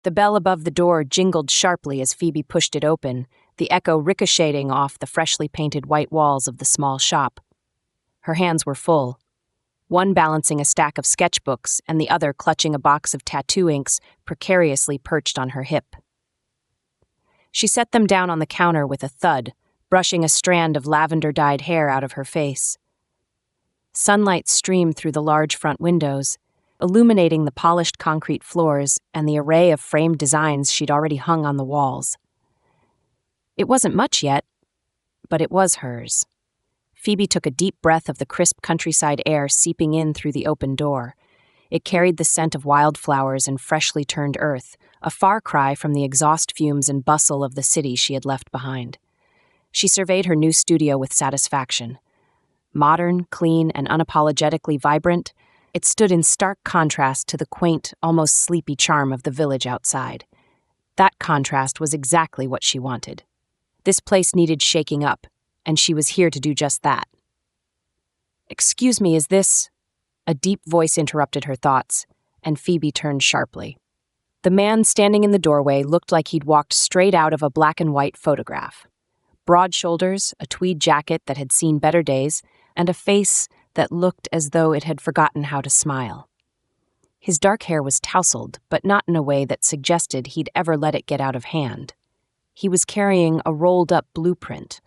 The bell above the door jingled sharply as Phoebe pushed it open, the echo ricocheting off the freshly painted white walls of the small shop. Her hands were full, one balancing a stack of sketchbooks and the other clutching a box of tattoo inks precariously perched on her hip. She set them down on the counter with a thud, brushing a strand of lavender-dyed hair out of her face. Sunlight streamed through the large front windows, illuminating the polished concrete floors and the array of framed designs she'd already hung on the walls. It wasn't much yet, but it was hers. Phoebe took a deep breath of the crisp countryside air seeping in through the open door. It carried the scent of wildflowers and freshly turned earth, a far cry from the exhaust fumes and bustle of the city she had left behind. She surveyed her new studio with satisfaction. Modern, clean, and unapologetically vibrant, it stood in stark contrast to the quaint, almost sleepy charm of the village outside. That contrast was exactly what she wanted. This place needed shaking up, and she was here to do just that. "Excuse me, is this—" A deep voice interrupted her thoughts, and Phoebe turned sharply. The man standing in the doorway looked like he'd walked straight out of a black-and-white photograph. Broad shoulders, a tweed jacket that had seen better days, and a face that looked as though it had forgotten how to smile. His dark hair was tousled, but not in a way that suggested he'd ever let it get out of hand. He was carrying a rolled-up blueprint,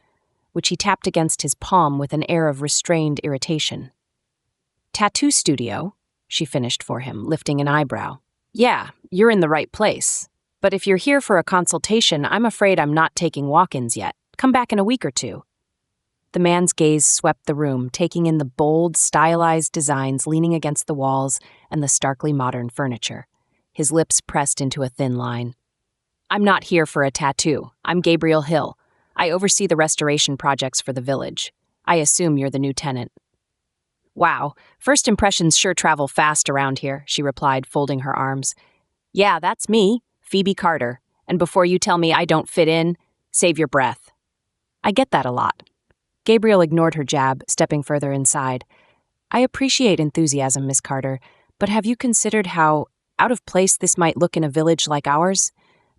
which he tapped against his palm with an air of restrained irritation. "Tattoo studio?" she finished for him, lifting an eyebrow. "Yeah, you're in the right place. But if you're here for a consultation, I'm afraid I'm not taking walk-ins yet. Come back in a week or two." The man's gaze swept the room, taking in the bold, stylized designs leaning against the walls and the starkly modern furniture. His lips pressed into a thin line. "I'm not here for a tattoo. I'm Gabriel Hill. I oversee the restoration projects for the village. I assume you're the new tenant." "Wow, first impressions sure travel fast around here," she replied, folding her arms. "Yeah, that's me, Phoebe Carter. And before you tell me I don't fit in, save your breath." "I get that a lot." Gabriel ignored her jab, stepping further inside. "I appreciate enthusiasm, Miss Carter, but have you considered how out of place this might look in a village like ours?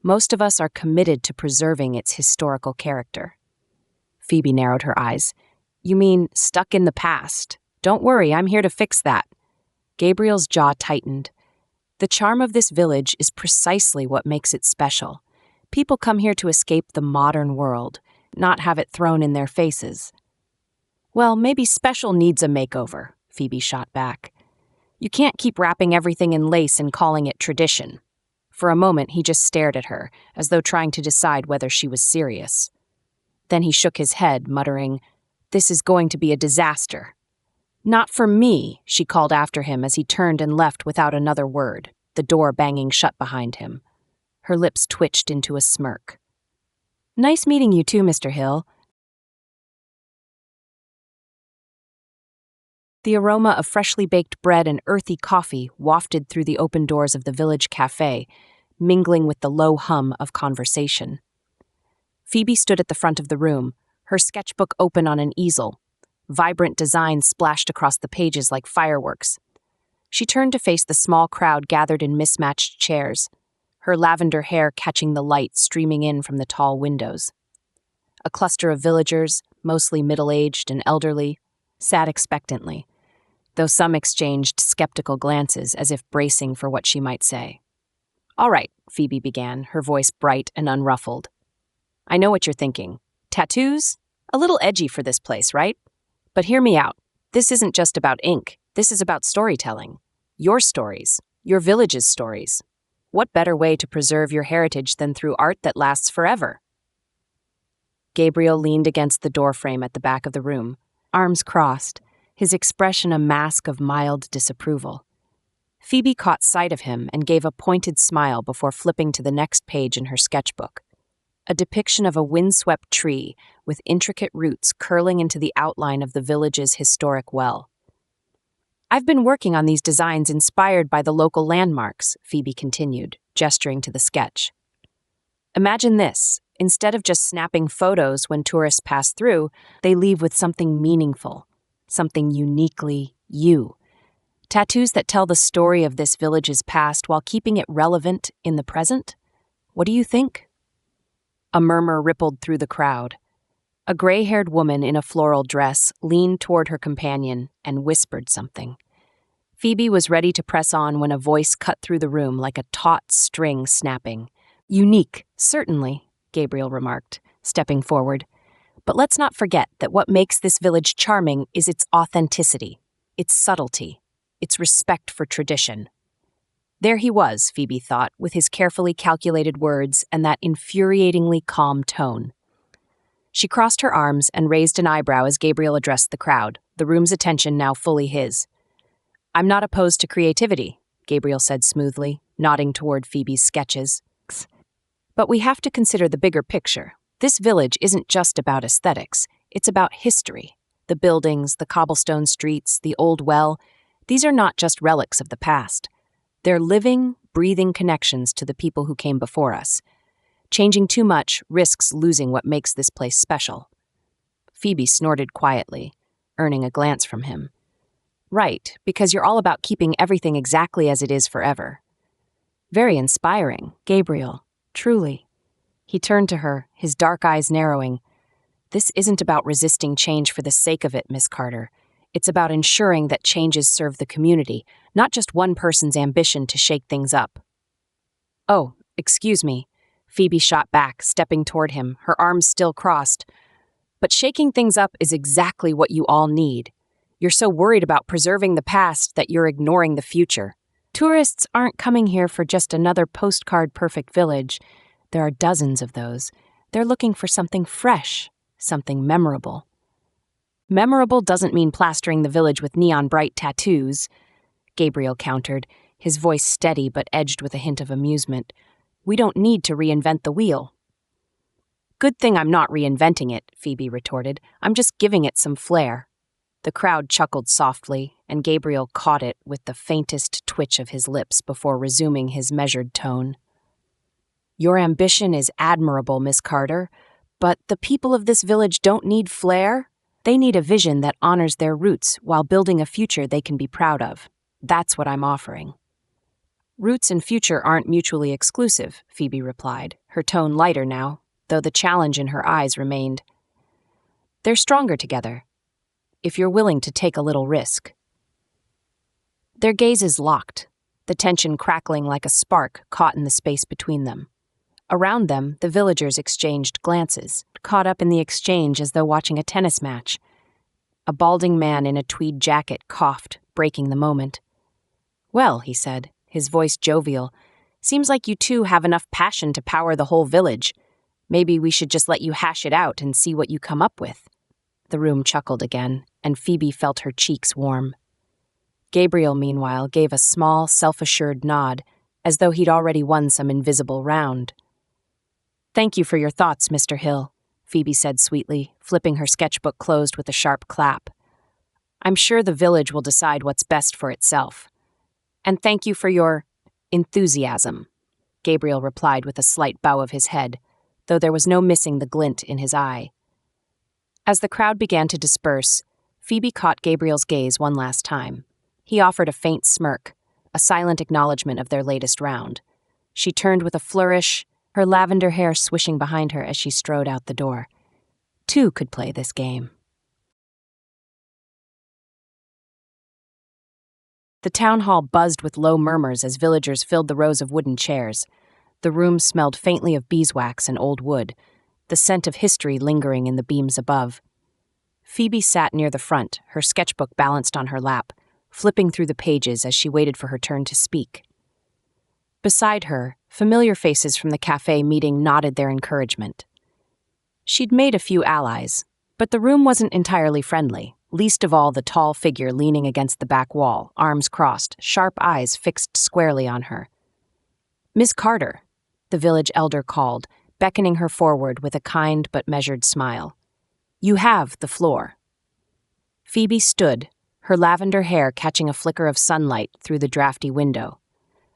Most of us are committed to preserving its historical character." Phoebe narrowed her eyes. "You mean stuck in the past? Don't worry, I'm here to fix that." Gabriel's jaw tightened. "The charm of this village is precisely what makes it special. People come here to escape the modern world, not have it thrown in their faces." "Well, maybe special needs a makeover," Phoebe shot back. "You can't keep wrapping everything in lace and calling it tradition." For a moment, he just stared at her, as though trying to decide whether she was serious. Then he shook his head, muttering, "This is going to be a disaster." "Not for me," she called after him as he turned and left without another word, the door banging shut behind him. Her lips twitched into a smirk. "Nice meeting you too, Mr. Hill." The aroma of freshly baked bread and earthy coffee wafted through the open doors of the village cafe, mingling with the low hum of conversation. Phoebe stood at the front of the room, her sketchbook open on an easel. Vibrant designs splashed across the pages like fireworks. She turned to face the small crowd gathered in mismatched chairs, her lavender hair catching the light streaming in from the tall windows. A cluster of villagers, mostly middle-aged and elderly, sat expectantly, though some exchanged skeptical glances as if bracing for what she might say. "All right," Phoebe began, her voice bright and unruffled. "I know what you're thinking. Tattoos? A little edgy for this place, right? But hear me out. This isn't just about ink. This is about storytelling. Your stories. Your village's stories. What better way to preserve your heritage than through art that lasts forever?" Gabriel leaned against the doorframe at the back of the room, arms crossed, his expression a mask of mild disapproval. Phoebe caught sight of him and gave a pointed smile before flipping to the next page in her sketchbook. A depiction of a windswept tree with intricate roots curling into the outline of the village's historic well. "I've been working on these designs inspired by the local landmarks," Phoebe continued, gesturing to the sketch. "Imagine this. Instead of just snapping photos when tourists pass through, they leave with something meaningful, something uniquely you. Tattoos that tell the story of this village's past while keeping it relevant in the present? What do you think? A murmur rippled through the crowd. A gray-haired woman in a floral dress leaned toward her companion and whispered something. Phoebe was ready to press on when a voice cut through the room like a taut string snapping. Unique, certainly, Gabriel remarked, stepping forward. But let's not forget that what makes this village charming is its authenticity, its subtlety, its respect for tradition. There he was, Phoebe thought, with his carefully calculated words and that infuriatingly calm tone. She crossed her arms and raised an eyebrow as Gabriel addressed the crowd, the room's attention now fully his. "I'm not opposed to creativity," Gabriel said smoothly, nodding toward Phoebe's sketches. "But we have to consider the bigger picture. This village isn't just about aesthetics, it's about history. The buildings, the cobblestone streets, the old well, these are not just relics of the past. They're living, breathing connections to the people who came before us. Changing too much risks losing what makes this place special." Phoebe snorted quietly, earning a glance from him. "Right, because you're all about keeping everything exactly as it is forever." "Very inspiring, Gabriel, truly." He turned to her, his dark eyes narrowing. "This isn't about resisting change for the sake of it, Miss Carter. It's about ensuring that changes serve the community, not just one person's ambition to shake things up." "Oh, excuse me," Phoebe shot back, stepping toward him, her arms still crossed. "But shaking things up is exactly what you all need. You're so worried about preserving the past that you're ignoring the future. Tourists aren't coming here for just another postcard-perfect village. There are dozens of those. They're looking for something fresh, something memorable." "Memorable doesn't mean plastering the village with neon-bright tattoos," Gabriel countered, his voice steady but edged with a hint of amusement. "We don't need to reinvent the wheel." "Good thing I'm not reinventing it," Phoebe retorted. "I'm just giving it some flair." The crowd chuckled softly, and Gabriel caught it with the faintest twitch of his lips before resuming his measured tone. "Your ambition is admirable, Miss Carter, but the people of this village don't need flair. They need a vision that honors their roots while building a future they can be proud of. That's what I'm offering." "Roots and future aren't mutually exclusive," Phoebe replied, her tone lighter now, though the challenge in her eyes remained. "They're stronger together, if you're willing to take a little risk." Their gazes locked, the tension crackling like a spark caught in the space between them. Around them, the villagers exchanged glances, caught up in the exchange as though watching a tennis match. A balding man in a tweed jacket coughed, breaking the moment. "Well," he said, his voice jovial, "seems like you two have enough passion to power the whole village. Maybe we should just let you hash it out and see what you come up with." The room chuckled again, and Phoebe felt her cheeks warm. Gabriel, meanwhile, gave a small, self-assured nod, as though he'd already won some invisible round. "Thank you for your thoughts, Mr. Hill," Phoebe said sweetly, flipping her sketchbook closed with a sharp clap. "I'm sure the village will decide what's best for itself. And thank you for your enthusiasm," Gabriel replied with a slight bow of his head, though there was no missing the glint in his eye. As the crowd began to disperse, Phoebe caught Gabriel's gaze one last time. He offered a faint smirk, a silent acknowledgement of their latest round. She turned with a flourish, her lavender hair swishing behind her as she strode out the door. Two could play this game. The town hall buzzed with low murmurs as villagers filled the rows of wooden chairs. The room smelled faintly of beeswax and old wood, the scent of history lingering in the beams above. Phoebe sat near the front, her sketchbook balanced on her lap, flipping through the pages as she waited for her turn to speak. Beside her, familiar faces from the cafe meeting nodded their encouragement. She'd made a few allies, but the room wasn't entirely friendly, least of all the tall figure leaning against the back wall, arms crossed, sharp eyes fixed squarely on her. "Miss Carter," the village elder called, beckoning her forward with a kind but measured smile. "You have the floor." Phoebe stood, her lavender hair catching a flicker of sunlight through the drafty window.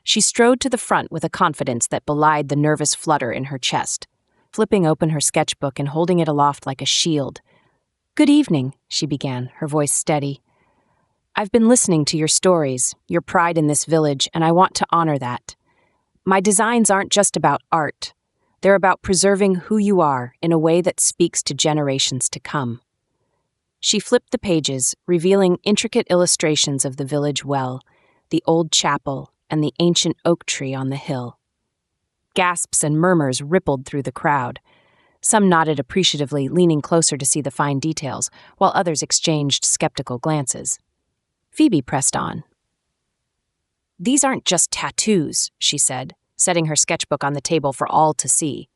She strode to the front with a confidence that belied the nervous flutter in her chest, flipping open her sketchbook and holding it aloft like a shield. "Good evening," she began, her voice steady. I've been listening to your stories, your pride in this village, and I want to honor that. My designs aren't just about art. They're about preserving who you are in a way that speaks to generations to come. She flipped the pages, revealing intricate illustrations of the village well, the old chapel, and the ancient oak tree on the hill. Gasps and murmurs rippled through the crowd. Some nodded appreciatively, leaning closer to see the fine details, while others exchanged skeptical glances. Phoebe pressed on. "These aren't just tattoos," she said, setting her sketchbook on the table for all to see.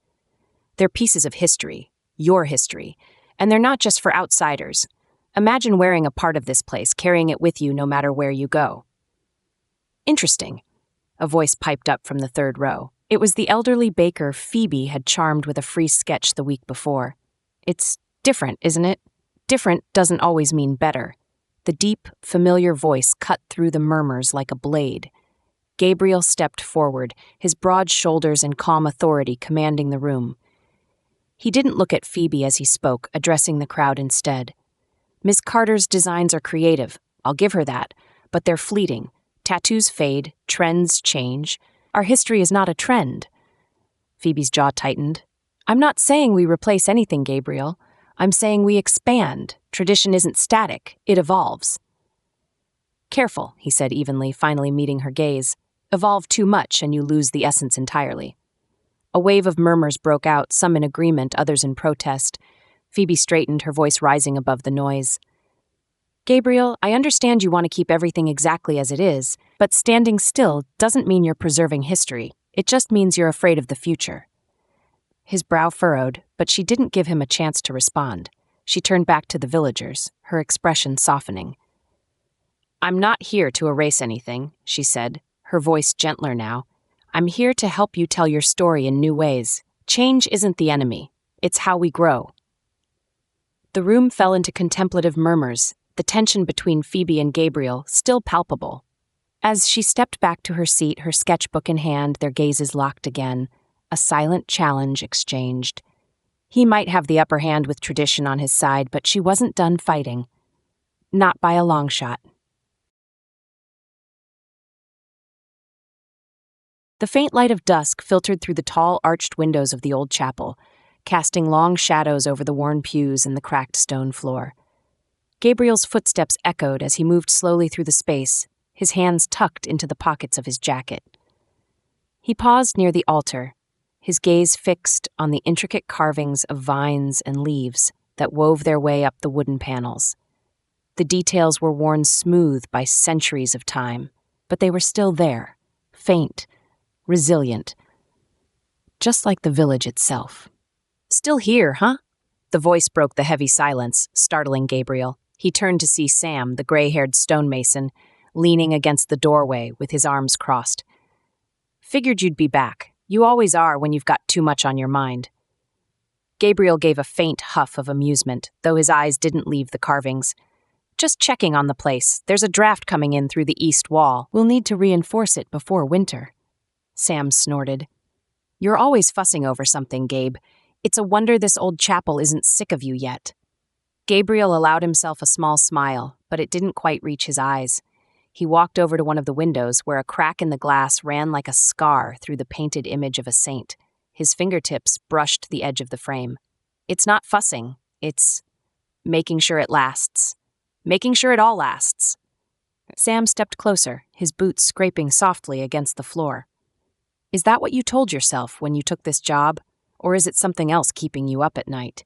"They're pieces of history, your history, and they're not just for outsiders. Imagine wearing a part of this place, carrying it with you no matter where you go." "Interesting," a voice piped up from the third row. It was the elderly baker Phoebe had charmed with a free sketch the week before. "It's different, isn't it? Different doesn't always mean better." The deep, familiar voice cut through the murmurs like a blade. Gabriel stepped forward, his broad shoulders and calm authority commanding the room. He didn't look at Phoebe as he spoke, addressing the crowd instead. "Miss Carter's designs are creative, I'll give her that, but they're fleeting. Tattoos fade, trends change. Our history is not a trend." Phoebe's jaw tightened. "I'm not saying we replace anything, Gabriel. I'm saying we expand. Tradition isn't static, it evolves." "Careful," he said evenly, finally meeting her gaze. "Evolve too much and you lose the essence entirely." A wave of murmurs broke out, some in agreement, others in protest. Phoebe straightened, her voice rising above the noise. "Gabriel, I understand you want to keep everything exactly as it is, but standing still doesn't mean you're preserving history. It just means you're afraid of the future." His brow furrowed, but she didn't give him a chance to respond. She turned back to the villagers, her expression softening. "I'm not here to erase anything," she said, her voice gentler now. "I'm here to help you tell your story in new ways. Change isn't the enemy. It's how we grow." The room fell into contemplative murmurs, the tension between Phoebe and Gabriel still palpable. As she stepped back to her seat, her sketchbook in hand, their gazes locked again, a silent challenge exchanged. He might have the upper hand with tradition on his side, but she wasn't done fighting. Not by a long shot. The faint light of dusk filtered through the tall, arched windows of the old chapel, casting long shadows over the worn pews and the cracked stone floor. Gabriel's footsteps echoed as he moved slowly through the space, his hands tucked into the pockets of his jacket. He paused near the altar, his gaze fixed on the intricate carvings of vines and leaves that wove their way up the wooden panels. The details were worn smooth by centuries of time, but they were still there, faint, resilient, just like the village itself. "Still here, huh?" The voice broke the heavy silence, startling Gabriel. He turned to see Sam, the gray-haired stonemason, leaning against the doorway with his arms crossed. "Figured you'd be back. You always are when you've got too much on your mind." Gabriel gave a faint huff of amusement, though his eyes didn't leave the carvings. "Just checking on the place. There's a draft coming in through the east wall. We'll need to reinforce it before winter." Sam snorted. "You're always fussing over something, Gabe. It's a wonder this old chapel isn't sick of you yet." Gabriel allowed himself a small smile, but it didn't quite reach his eyes. He walked over to one of the windows where a crack in the glass ran like a scar through the painted image of a saint. His fingertips brushed the edge of the frame. "It's not fussing. It's making sure it lasts. Making sure it all lasts." Sam stepped closer, his boots scraping softly against the floor. "Is that what you told yourself when you took this job, or is it something else keeping you up at night?"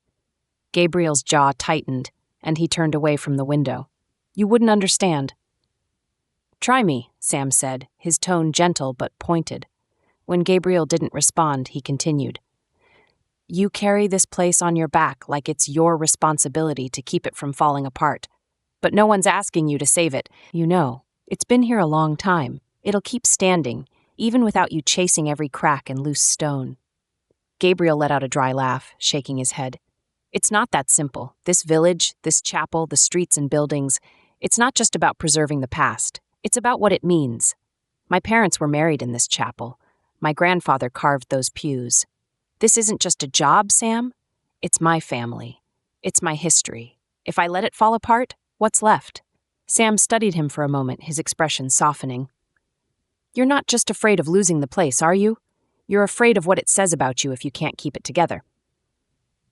Gabriel's jaw tightened, and he turned away from the window. "You wouldn't understand." "Try me," Sam said, his tone gentle but pointed. When Gabriel didn't respond, he continued. "You carry this place on your back like it's your responsibility to keep it from falling apart. But no one's asking you to save it. You know, it's been here a long time. It'll keep standing, even without you chasing every crack and loose stone." Gabriel let out a dry laugh, shaking his head. "It's not that simple. This village, this chapel, the streets and buildings, it's not just about preserving the past. It's about what it means. My parents were married in this chapel. My grandfather carved those pews. This isn't just a job, Sam. It's my family. It's my history. If I let it fall apart, what's left?" Sam studied him for a moment, his expression softening. You're not just afraid of losing the place, are you? You're afraid of what it says about you if you can't keep it together.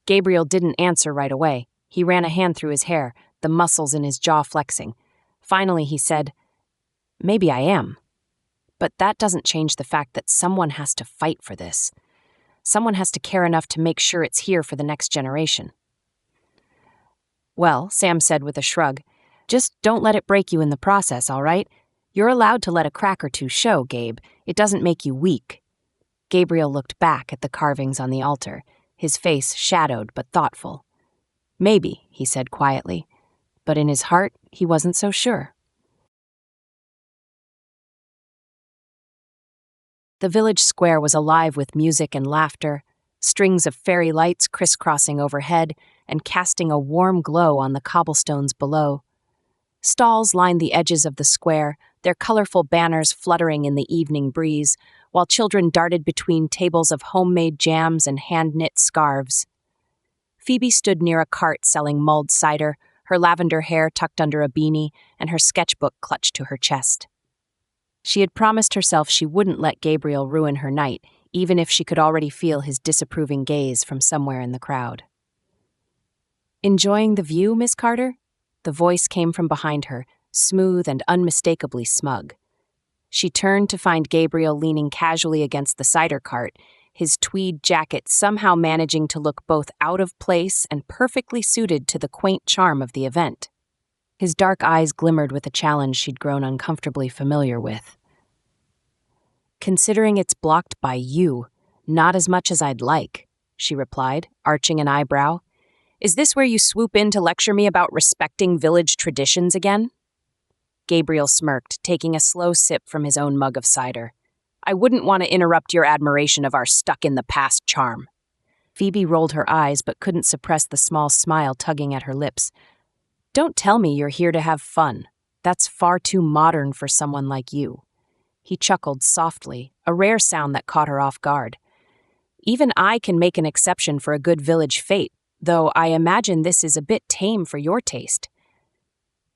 Gabriel didn't answer right away. He ran a hand through his hair, the muscles in his jaw flexing. Finally, he said, Maybe I am. But that doesn't change the fact that someone has to fight for this. Someone has to care enough to make sure it's here for the next generation. Well, Sam said with a shrug, just don't let it break you in the process, all right? You're allowed to let a crack or two show, Gabe. It doesn't make you weak. Gabriel looked back at the carvings on the altar, his face shadowed but thoughtful. Maybe, he said quietly, but in his heart, he wasn't so sure. The village square was alive with music and laughter, strings of fairy lights crisscrossing overhead and casting a warm glow on the cobblestones below. Stalls lined the edges of the square, their colorful banners fluttering in the evening breeze, while children darted between tables of homemade jams and hand-knit scarves. Phoebe stood near a cart selling mulled cider, her lavender hair tucked under a beanie and her sketchbook clutched to her chest. She had promised herself she wouldn't let Gabriel ruin her night, even if she could already feel his disapproving gaze from somewhere in the crowd. Enjoying the view, Miss Carter? The voice came from behind her, smooth and unmistakably smug. She turned to find Gabriel leaning casually against the cider cart, his tweed jacket somehow managing to look both out of place and perfectly suited to the quaint charm of the event. His dark eyes glimmered with a challenge she'd grown uncomfortably familiar with. Considering it's blocked by you, not as much as I'd like, she replied, arching an eyebrow. Is this where you swoop in to lecture me about respecting village traditions again? Gabriel smirked, taking a slow sip from his own mug of cider. I wouldn't want to interrupt your admiration of our stuck-in-the-past charm. Phoebe rolled her eyes but couldn't suppress the small smile tugging at her lips. Don't tell me you're here to have fun. That's far too modern for someone like you. He chuckled softly, a rare sound that caught her off guard. Even I can make an exception for a good village fete, though I imagine this is a bit tame for your taste.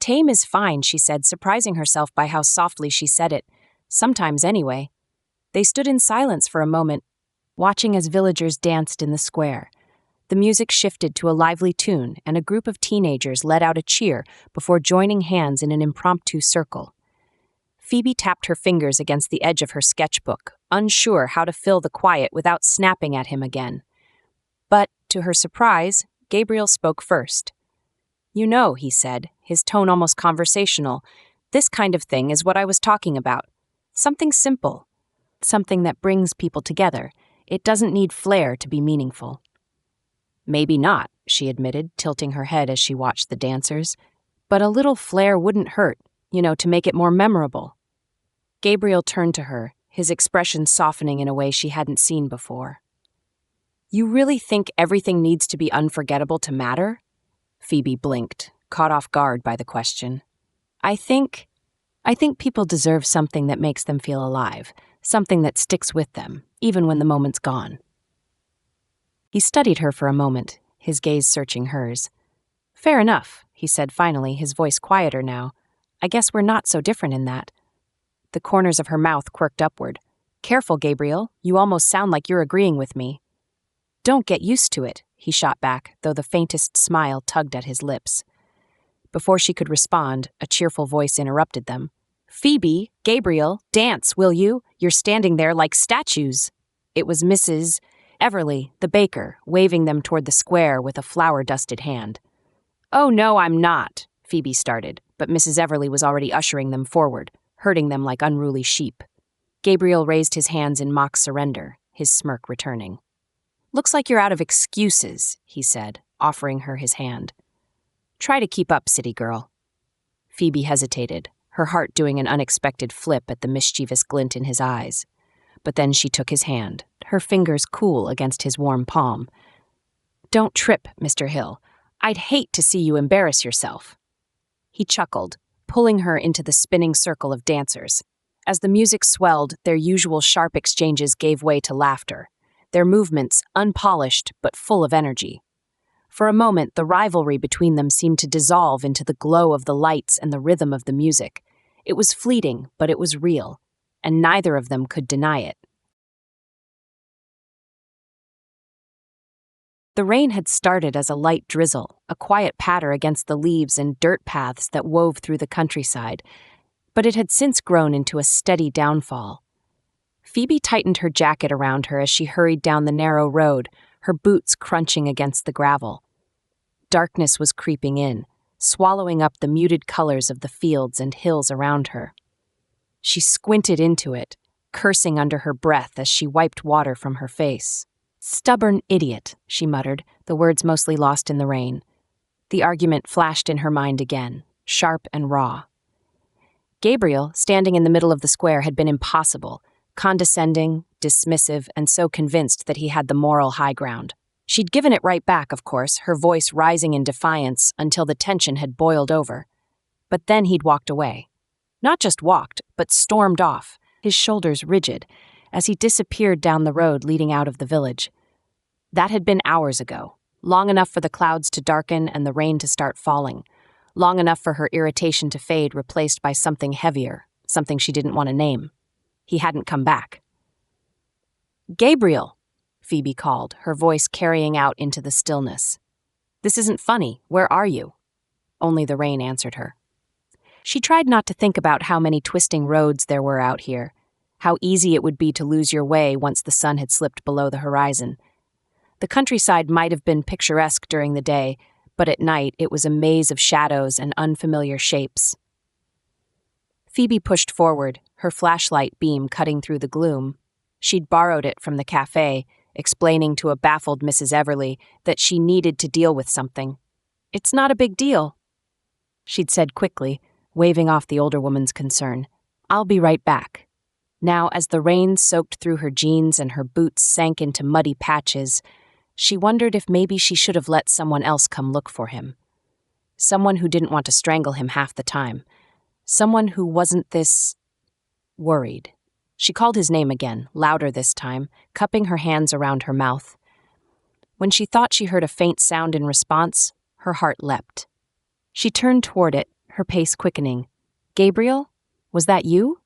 Tame is fine, she said, surprising herself by how softly she said it. Sometimes anyway. They stood in silence for a moment, watching as villagers danced in the square. The music shifted to a lively tune, and a group of teenagers let out a cheer before joining hands in an impromptu circle. Phoebe tapped her fingers against the edge of her sketchbook, unsure how to fill the quiet without snapping at him again. But, to her surprise, Gabriel spoke first. You know, he said, his tone almost conversational, this kind of thing is what I was talking about. Something simple. Something that brings people together. It doesn't need flair to be meaningful. Maybe not, she admitted, tilting her head as she watched the dancers. But a little flair wouldn't hurt, to make it more memorable. Gabriel turned to her, his expression softening in a way she hadn't seen before. You really think everything needs to be unforgettable to matter? Phoebe blinked, caught off guard by the question. I think people deserve something that makes them feel alive, something that sticks with them, even when the moment's gone. He studied her for a moment, his gaze searching hers. Fair enough, he said finally, his voice quieter now. I guess we're not so different in that. The corners of her mouth quirked upward. Careful, Gabriel, you almost sound like you're agreeing with me. Don't get used to it, he shot back, though the faintest smile tugged at his lips. Before she could respond, a cheerful voice interrupted them. Phoebe, Gabriel, dance, will you? You're standing there like statues. It was Mrs. Everly, the baker, waving them toward the square with a flour-dusted hand. Oh, no, I'm not, Phoebe started, but Mrs. Everly was already ushering them forward, herding them like unruly sheep. Gabriel raised his hands in mock surrender, his smirk returning. Looks like you're out of excuses, he said, offering her his hand. Try to keep up, city girl. Phoebe hesitated, her heart doing an unexpected flip at the mischievous glint in his eyes. But then she took his hand, her fingers cool against his warm palm. Don't trip, Mr. Hill. I'd hate to see you embarrass yourself. He chuckled, pulling her into the spinning circle of dancers. As the music swelled, their usual sharp exchanges gave way to laughter, their movements unpolished but full of energy. For a moment, the rivalry between them seemed to dissolve into the glow of the lights and the rhythm of the music. It was fleeting, but it was real, and neither of them could deny it. The rain had started as a light drizzle, a quiet patter against the leaves and dirt paths that wove through the countryside, but it had since grown into a steady downfall. Phoebe tightened her jacket around her as she hurried down the narrow road, her boots crunching against the gravel. Darkness was creeping in, swallowing up the muted colors of the fields and hills around her. She squinted into it, cursing under her breath as she wiped water from her face. "Stubborn idiot," she muttered, the words mostly lost in the rain. The argument flashed in her mind again, sharp and raw. Gabriel, standing in the middle of the square, had been impossible, condescending, dismissive, and so convinced that he had the moral high ground. She'd given it right back, of course, her voice rising in defiance until the tension had boiled over. But then he'd walked away. Not just walked, but stormed off, his shoulders rigid, as he disappeared down the road leading out of the village. That had been hours ago, long enough for the clouds to darken and the rain to start falling, long enough for her irritation to fade, replaced by something heavier, something she didn't want to name. He hadn't come back. "Gabriel," Phoebe called, her voice carrying out into the stillness. "This isn't funny. Where are you?" Only the rain answered her. She tried not to think about how many twisting roads there were out here, how easy it would be to lose your way once the sun had slipped below the horizon. The countryside might have been picturesque during the day, but at night it was a maze of shadows and unfamiliar shapes. Phoebe pushed forward, her flashlight beam cutting through the gloom. She'd borrowed it from the cafe, explaining to a baffled Mrs. Everly that she needed to deal with something. "It's not a big deal," she'd said quickly, waving off the older woman's concern. "I'll be right back." Now, as the rain soaked through her jeans and her boots sank into muddy patches, she wondered if maybe she should have let someone else come look for him. Someone who didn't want to strangle him half the time. Someone who wasn't this worried. She called his name again, louder this time, cupping her hands around her mouth. When she thought she heard a faint sound in response, her heart leapt. She turned toward it, her pace quickening. "Gabriel? Was that you?"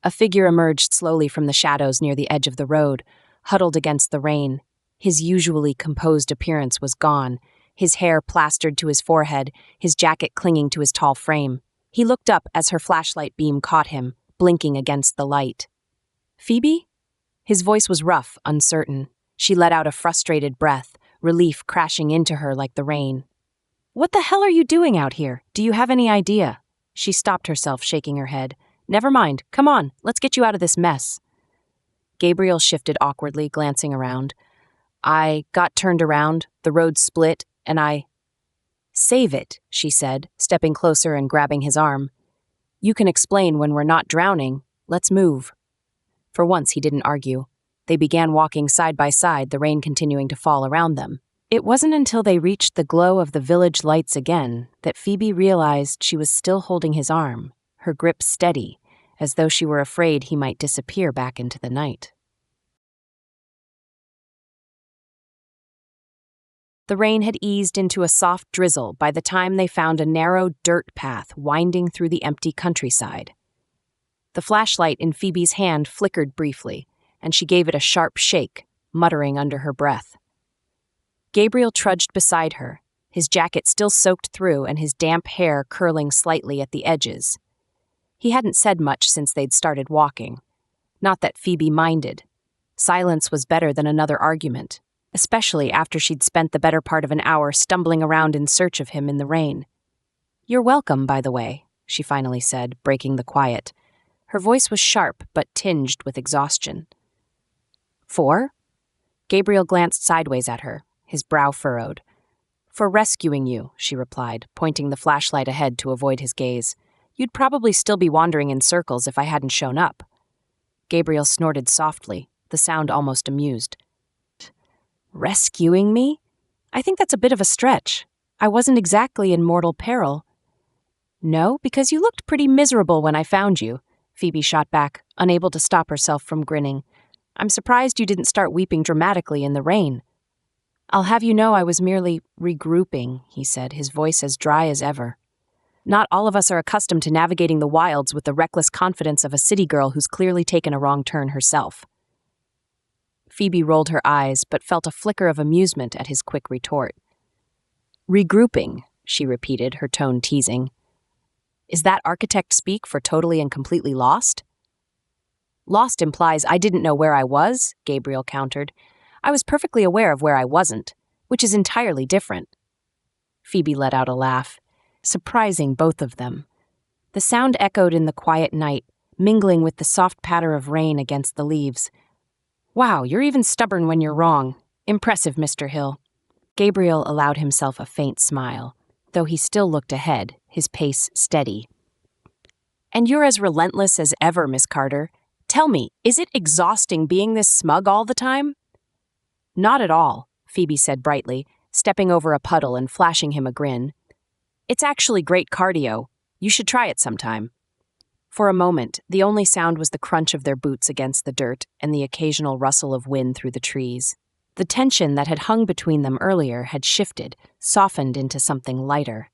A figure emerged slowly from the shadows near the edge of the road, huddled against the rain. His usually composed appearance was gone, his hair plastered to his forehead, his jacket clinging to his tall frame. He looked up as her flashlight beam caught him, blinking against the light. "Phoebe?" His voice was rough, uncertain. She let out a frustrated breath, relief crashing into her like the rain. "What the hell are you doing out here? Do you have any idea?" She stopped herself, shaking her head. "Never mind. Come on, let's get you out of this mess." Gabriel shifted awkwardly, glancing around. "I got turned around, the road split, and I—" "Save it," she said, stepping closer and grabbing his arm. "You can explain when we're not drowning. Let's move." For once, he didn't argue. They began walking side by side, the rain continuing to fall around them. It wasn't until they reached the glow of the village lights again that Phoebe realized she was still holding his arm, her grip steady, as though she were afraid he might disappear back into the night. The rain had eased into a soft drizzle by the time they found a narrow dirt path winding through the empty countryside. The flashlight in Phoebe's hand flickered briefly, and she gave it a sharp shake, muttering under her breath. Gabriel trudged beside her, his jacket still soaked through and his damp hair curling slightly at the edges. He hadn't said much since they'd started walking. Not that Phoebe minded. Silence was better than another argument, especially after she'd spent the better part of an hour stumbling around in search of him in the rain. "You're welcome, by the way," she finally said, breaking the quiet. Her voice was sharp but tinged with exhaustion. "For?" Gabriel glanced sideways at her, his brow furrowed. "For rescuing you," she replied, pointing the flashlight ahead to avoid his gaze. "You'd probably still be wandering in circles if I hadn't shown up." Gabriel snorted softly, the sound almost amused. "Rescuing me? I think that's a bit of a stretch. I wasn't exactly in mortal peril." "No, because you looked pretty miserable when I found you," Phoebe shot back, unable to stop herself from grinning. "I'm surprised you didn't start weeping dramatically in the rain." I'll have you know I was merely regrouping, he said, his voice as dry as ever. Not all of us are accustomed to navigating the wilds with the reckless confidence of a city girl who's clearly taken a wrong turn herself. Phoebe rolled her eyes, but felt a flicker of amusement at his quick retort. Regrouping, she repeated, her tone teasing. Is that architect speak for totally and completely lost? Lost implies I didn't know where I was, Gabriel countered. I was perfectly aware of where I wasn't, which is entirely different. Phoebe let out a laugh, surprising both of them. The sound echoed in the quiet night, mingling with the soft patter of rain against the leaves. Wow, you're even stubborn when you're wrong. Impressive, Mr. Hill. Gabriel allowed himself a faint smile, though he still looked ahead, his pace steady. And you're as relentless as ever, Miss Carter. Tell me, is it exhausting being this smug all the time? Not at all, Phoebe said brightly, stepping over a puddle and flashing him a grin. It's actually great cardio. You should try it sometime. For a moment, the only sound was the crunch of their boots against the dirt and the occasional rustle of wind through the trees. The tension that had hung between them earlier had shifted, softened into something lighter.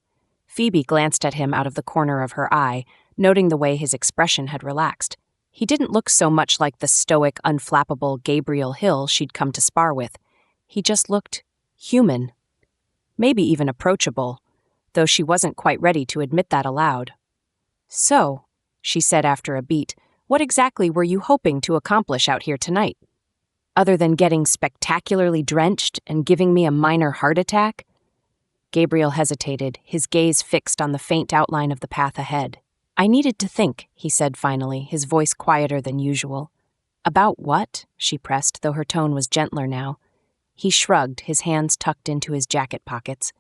Phoebe glanced at him out of the corner of her eye, noting the way his expression had relaxed. He didn't look so much like the stoic, unflappable Gabriel Hill she'd come to spar with. He just looked human. Maybe even approachable, though she wasn't quite ready to admit that aloud. So, she said after a beat, what exactly were you hoping to accomplish out here tonight? Other than getting spectacularly drenched and giving me a minor heart attack? Gabriel hesitated, his gaze fixed on the faint outline of the path ahead. I needed to think, he said finally, his voice quieter than usual. About what? She pressed, though her tone was gentler now. He shrugged, his hands tucked into his jacket pockets.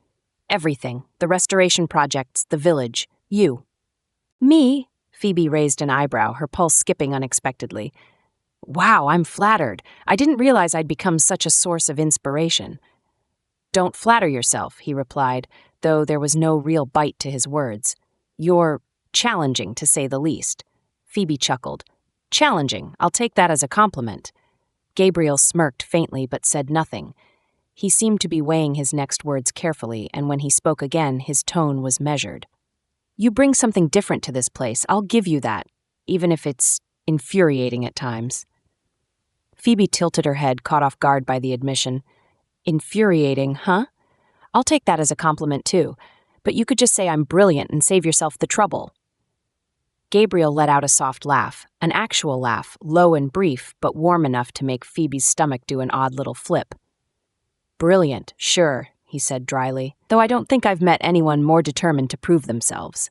Everything. The restoration projects, the village. You. Me? Phoebe raised an eyebrow, her pulse skipping unexpectedly. Wow, I'm flattered. I didn't realize I'd become such a source of inspiration. Don't flatter yourself, he replied, though there was no real bite to his words. You're challenging, to say the least. Phoebe chuckled. Challenging, I'll take that as a compliment. Gabriel smirked faintly but said nothing. He seemed to be weighing his next words carefully, and when he spoke again, his tone was measured. You bring something different to this place, I'll give you that, even if it's infuriating at times. Phoebe tilted her head, caught off guard by the admission. Infuriating, huh? I'll take that as a compliment too, but you could just say I'm brilliant and save yourself the trouble. Gabriel let out a soft laugh, an actual laugh, low and brief, but warm enough to make Phoebe's stomach do an odd little flip. Brilliant, sure, he said dryly, though I don't think I've met anyone more determined to prove themselves.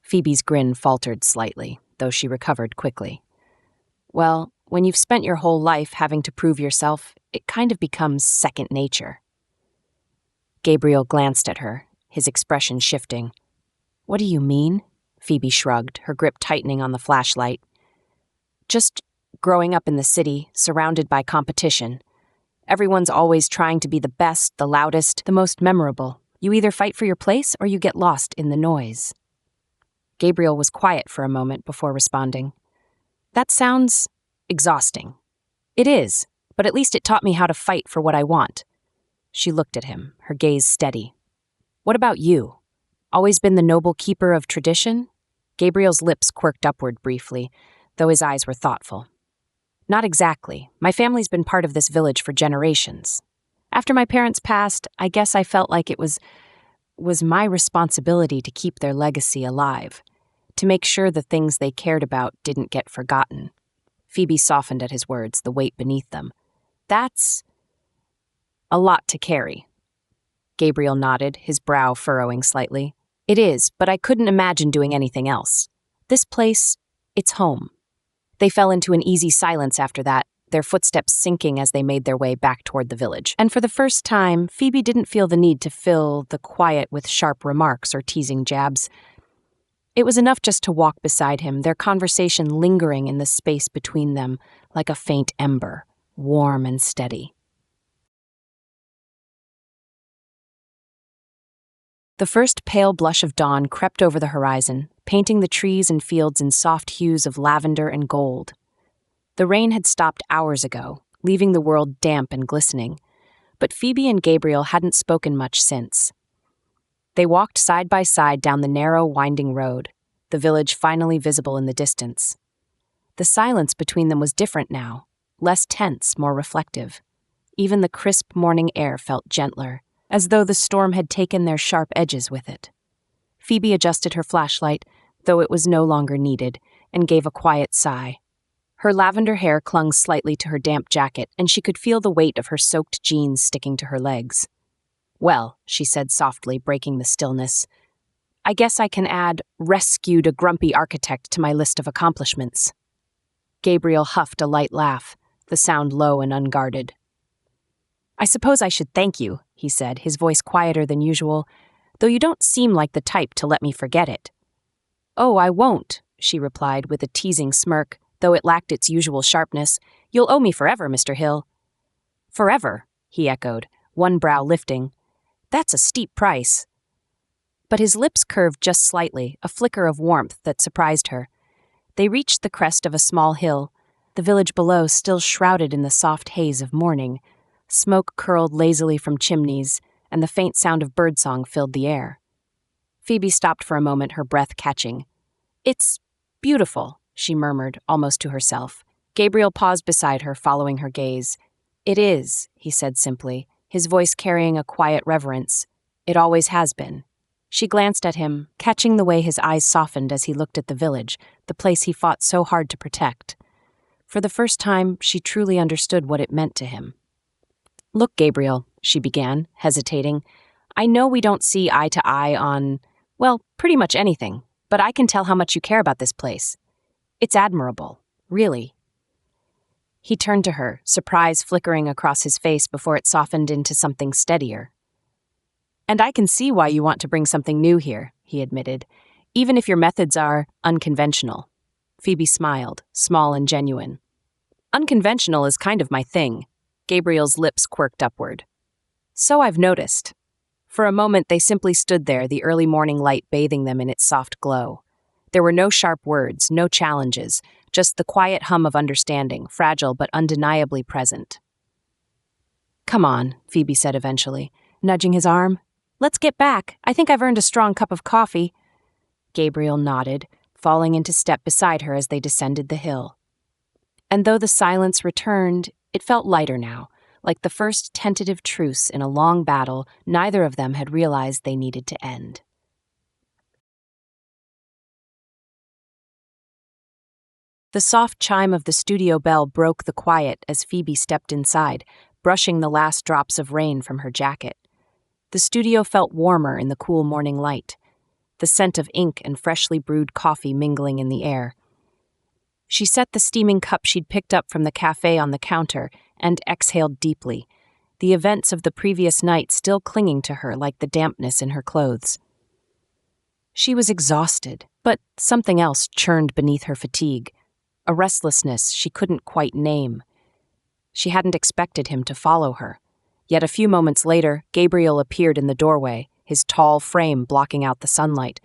Phoebe's grin faltered slightly, though she recovered quickly. Well, when you've spent your whole life having to prove yourself, it kind of becomes second nature. Gabriel glanced at her, his expression shifting. What do you mean? Phoebe shrugged, her grip tightening on the flashlight. Just growing up in the city, surrounded by competition. Everyone's always trying to be the best, the loudest, the most memorable. You either fight for your place or you get lost in the noise. Gabriel was quiet for a moment before responding. That sounds exhausting. It is, but at least it taught me how to fight for what I want. She looked at him, her gaze steady. What about you? Always been the noble keeper of tradition? Gabriel's lips quirked upward briefly, though his eyes were thoughtful. Not exactly. My family's been part of this village for generations. After my parents passed, I guess I felt like it was my responsibility to keep their legacy alive, to make sure the things they cared about didn't get forgotten. Phoebe softened at his words, the weight beneath them. That's a lot to carry. Gabriel nodded, his brow furrowing slightly. It is, but I couldn't imagine doing anything else. This place, it's home. They fell into an easy silence after that, their footsteps sinking as they made their way back toward the village. And for the first time, Phoebe didn't feel the need to fill the quiet with sharp remarks or teasing jabs. It was enough just to walk beside him, their conversation lingering in the space between them like a faint ember, warm and steady. The first pale blush of dawn crept over the horizon, painting the trees and fields in soft hues of lavender and gold. The rain had stopped hours ago, leaving the world damp and glistening, but Phoebe and Gabriel hadn't spoken much since. They walked side by side down the narrow, winding road, the village finally visible in the distance. The silence between them was different now, less tense, more reflective. Even the crisp morning air felt gentler, as though the storm had taken their sharp edges with it. Phoebe adjusted her flashlight, though it was no longer needed, and gave a quiet sigh. Her lavender hair clung slightly to her damp jacket, and she could feel the weight of her soaked jeans sticking to her legs. "Well," she said softly, breaking the stillness, "I guess I can add 'rescued a grumpy architect' to my list of accomplishments." Gabriel huffed a light laugh, the sound low and unguarded. "I suppose I should thank you," he said, his voice quieter than usual, "though you don't seem like the type to let me forget it." "Oh, I won't," she replied with a teasing smirk, though it lacked its usual sharpness. "You'll owe me forever, Mr. Hill." "Forever," he echoed, one brow lifting. "That's a steep price." But his lips curved just slightly, a flicker of warmth that surprised her. They reached the crest of a small hill, the village below still shrouded in the soft haze of morning. Smoke curled lazily from chimneys, and the faint sound of birdsong filled the air. Phoebe stopped for a moment, her breath catching. "It's beautiful," she murmured, almost to herself. Gabriel paused beside her, following her gaze. "It is," he said simply, his voice carrying a quiet reverence. "It always has been." She glanced at him, catching the way his eyes softened as he looked at the village, the place he fought so hard to protect. For the first time, she truly understood what it meant to him. "Look, Gabriel," she began, hesitating, "I know we don't see eye to eye on, well, pretty much anything, but I can tell how much you care about this place. It's admirable, really." He turned to her, surprise flickering across his face before it softened into something steadier. "And I can see why you want to bring something new here," he admitted, "even if your methods are unconventional." Phoebe smiled, small and genuine. "Unconventional is kind of my thing." Gabriel's lips quirked upward. "So I've noticed." For a moment they simply stood there, the early morning light bathing them in its soft glow. There were no sharp words, no challenges, just the quiet hum of understanding, fragile but undeniably present. "Come on," Phoebe said eventually, nudging his arm. "Let's get back. I think I've earned a strong cup of coffee." Gabriel nodded, falling into step beside her as they descended the hill. And though the silence returned, it felt lighter now, like the first tentative truce in a long battle neither of them had realized they needed to end. The soft chime of the studio bell broke the quiet as Phoebe stepped inside, brushing the last drops of rain from her jacket. The studio felt warmer in the cool morning light, the scent of ink and freshly brewed coffee mingling in the air. She set the steaming cup she'd picked up from the cafe on the counter and exhaled deeply, the events of the previous night still clinging to her like the dampness in her clothes. She was exhausted, but something else churned beneath her fatigue, a restlessness she couldn't quite name. She hadn't expected him to follow her. Yet a few moments later, Gabriel appeared in the doorway, his tall frame blocking out the sunlight.